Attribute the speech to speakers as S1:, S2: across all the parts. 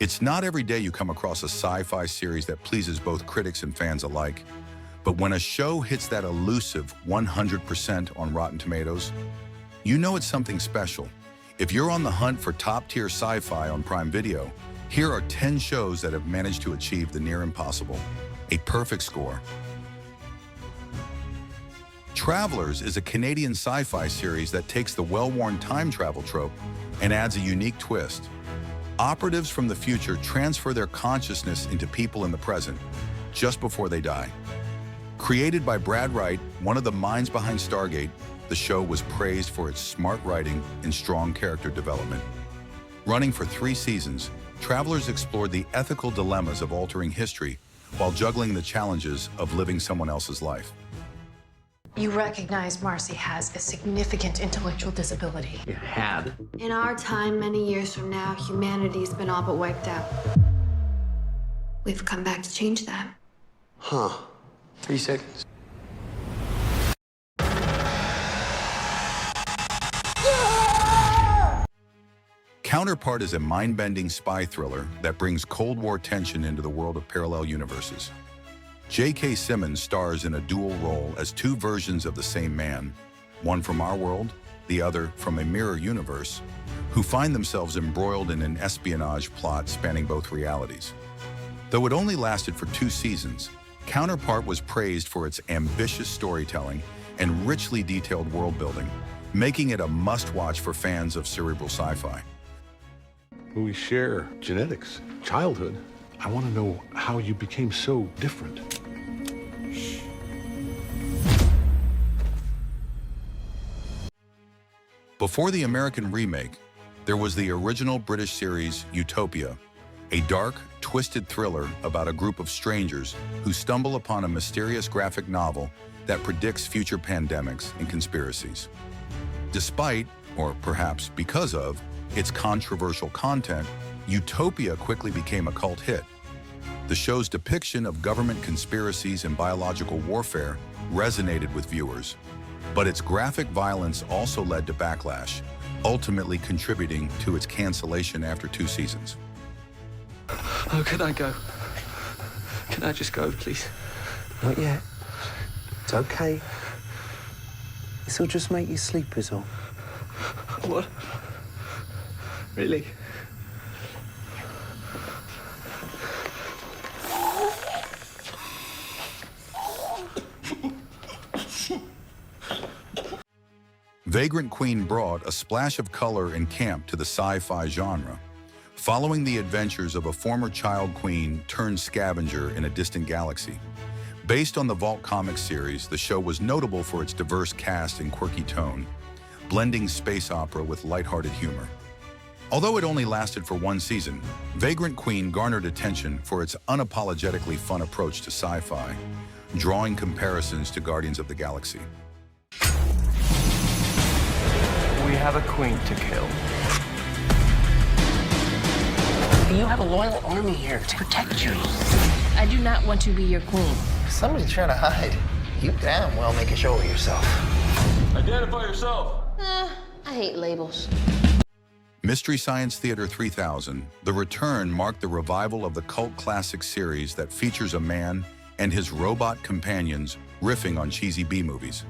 S1: It's not every day you come across a sci-fi series that pleases both critics and fans alike. But when a show hits that elusive 100% on Rotten Tomatoes, you know it's something special. If you're on the hunt for top-tier sci-fi on Prime Video, here are 10 shows that have managed to achieve the near impossible. A perfect score. Travelers is a Canadian sci-fi series that takes the well-worn time travel trope and adds a unique twist. Operatives from the future transfer their consciousness into people in the present, just before they die. Created by Brad Wright, one of the minds behind Stargate, the show was praised for its smart writing and strong character development. Running for 3 seasons, Travelers explored the ethical dilemmas of altering history while juggling the challenges of living someone else's life.
S2: You recognize Marcy has a significant intellectual disability.
S3: You had?
S4: In our time, many years from now, humanity's been all but wiped out. We've come back to change that.
S3: Huh. 3 seconds.
S1: Counterpart is a mind-bending spy thriller that brings Cold War tension into the world of parallel universes. J.K. Simmons stars in a dual role as 2 versions of the same man, one from our world, the other from a mirror universe, who find themselves embroiled in an espionage plot spanning both realities. Though it only lasted for 2 seasons, Counterpart was praised for its ambitious storytelling and richly detailed world-building, making it a must-watch for fans of cerebral sci-fi.
S5: We share genetics, childhood. I want to know how you became so different.
S1: Before the American remake, there was the original British series Utopia, a dark, twisted thriller about a group of strangers who stumble upon a mysterious graphic novel that predicts future pandemics and conspiracies. Despite, or perhaps because of, its controversial content, Utopia quickly became a cult hit. The show's depiction of government conspiracies and biological warfare resonated with viewers, but its graphic violence also led to backlash, ultimately contributing to its cancellation after 2 seasons.
S3: Oh, can I go? Can I just go, please?
S6: Not yet. It's okay. This'll just make you sleep, is all.
S3: What? Really?
S1: Vagrant Queen brought a splash of color and camp to the sci-fi genre, following the adventures of a former child queen turned scavenger in a distant galaxy. Based on the Vault comics series, the show was notable for its diverse cast and quirky tone, blending space opera with lighthearted humor. Although it only lasted for 1 season, Vagrant Queen garnered attention for its unapologetically fun approach to sci-fi, drawing comparisons to Guardians of the Galaxy.
S3: We have a queen to kill.
S6: You have a loyal army here to protect you.
S7: I do not want to be your queen.
S8: Somebody's trying to hide. You damn well make a show of yourself.
S3: Identify yourself.
S7: I hate labels.
S1: Mystery Science Theater 3000, The Return marked the revival of the cult classic series that features a man and his robot companions riffing on cheesy B-movies.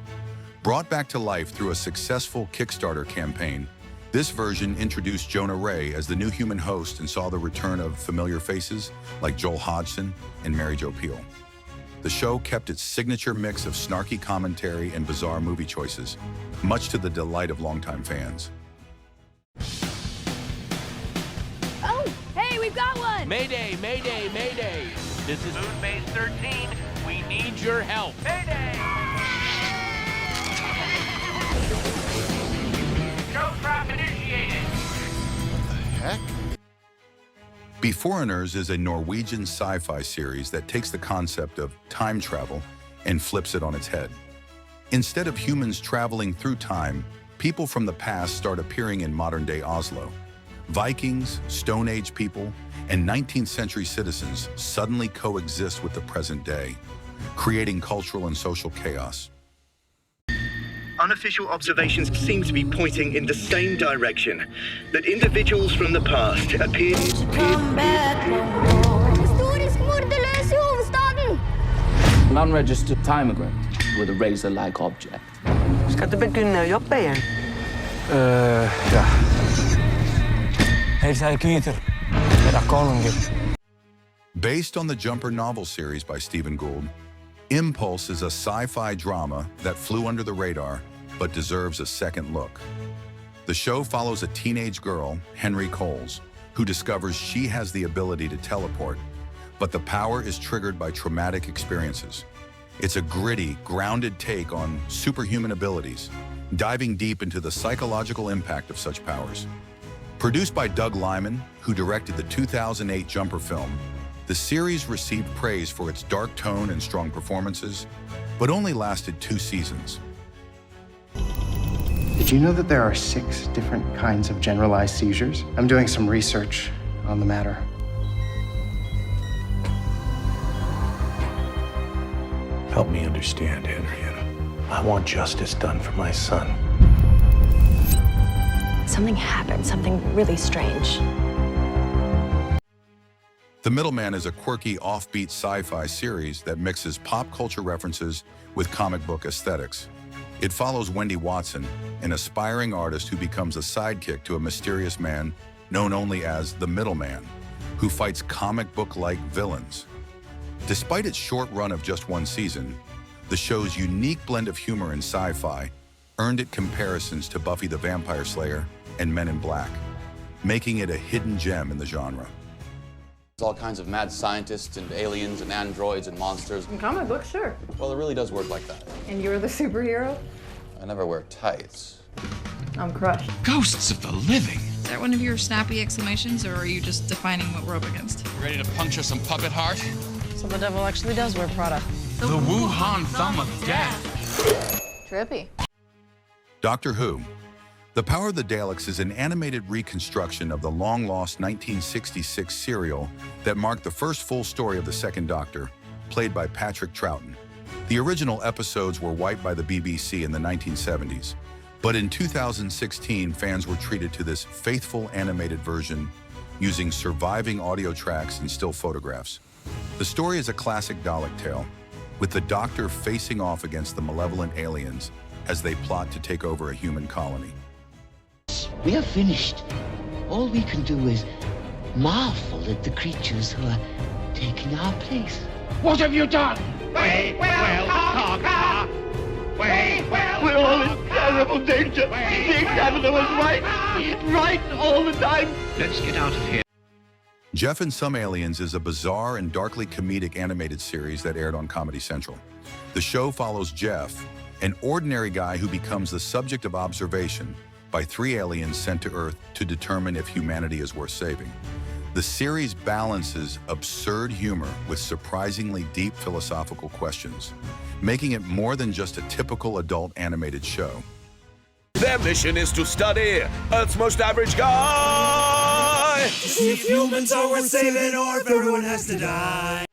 S1: Brought back to life through a successful Kickstarter campaign, this version introduced Jonah Ray as the new human host and saw the return of familiar faces like Joel Hodgson and Mary Jo Pehl. The show kept its signature mix of snarky commentary and bizarre movie choices, much to the delight of longtime fans.
S7: Oh, hey, we've got one!
S9: Mayday, mayday, mayday. This is Moon Base 13. We need your help. Mayday! Show trap initiated.
S1: What the heck? BeForeigners is a Norwegian sci-fi series that takes the concept of time travel and flips it on its head. Instead of humans traveling through time, people from the past start appearing in modern-day Oslo. Vikings, Stone Age people, and 19th century citizens suddenly coexist with the present day, creating cultural and social chaos.
S10: Unofficial observations seem to be pointing in the same direction, that individuals from the past appear...
S4: Come back.
S3: unregistered time agreement with a razor-like object.
S6: Ska du begynna jobba igen? Ja. Hej, säger Keith. Era konungen.
S1: Based on the Jumper novel series by Stephen Gould, Impulse is a sci-fi drama that flew under the radar but deserves a second look. The show follows a teenage girl, Henry Coles, who discovers she has the ability to teleport, but the power is triggered by traumatic experiences. It's a gritty, grounded take on superhuman abilities, diving deep into the psychological impact of such powers. Produced by Doug Liman, who directed the 2008 Jumper film, the series received praise for its dark tone and strong performances, but only lasted 2 seasons.
S10: Did you know that there are 6 different kinds of generalized seizures? I'm doing some research on the matter.
S6: Help me understand, Henrietta. I want justice done for my son.
S11: Something happened, something really strange.
S1: The Middleman is a quirky, offbeat sci-fi series that mixes pop culture references with comic book aesthetics. It follows Wendy Watson, an aspiring artist who becomes a sidekick to a mysterious man known only as the Middleman, who fights comic book-like villains. Despite its short run of just 1 season, the show's unique blend of humor and sci-fi earned it comparisons to Buffy the Vampire Slayer and Men in Black, making it a hidden gem in the genre.
S12: There's all kinds of mad scientists and aliens and androids and monsters.
S2: In comic books, sure.
S12: Well, it really does work like that.
S2: And you're the superhero?
S12: I never wear tights.
S2: I'm crushed.
S9: Ghosts of the living.
S13: Is that one of your snappy exclamations, or are you just defining what we're up against?
S9: Ready to puncture some puppet heart?
S13: So the devil actually does wear Prada.
S9: The Wuhan thumb of death.
S13: Trippy.
S1: Doctor Who. The Power of the Daleks is an animated reconstruction of the long-lost 1966 serial that marked the first full story of the Second Doctor, played by Patrick Troughton. The original episodes were wiped by the BBC in the 1970s, but in 2016, fans were treated to this faithful animated version using surviving audio tracks and still photographs. The story is a classic Dalek tale, with the Doctor facing off against the malevolent aliens as they plot to take over a human colony.
S14: We are finished. All we can do is marvel at the creatures who are taking our place.
S9: What have you done?
S14: We
S9: will conquer.
S14: We're all in terrible danger. The examiner was right all the time.
S9: Let's get out of here.
S1: Jeff and Some Aliens is a bizarre and darkly comedic animated series that aired on Comedy Central. The show follows Jeff, an ordinary guy who becomes the subject of observation by 3 aliens sent to Earth to determine if humanity is worth saving. The series balances absurd humor with surprisingly deep philosophical questions, making it more than just a typical adult animated show.
S15: Their mission is to study Earth's most average guy.
S16: To see if humans are worth saving or if everyone has to die.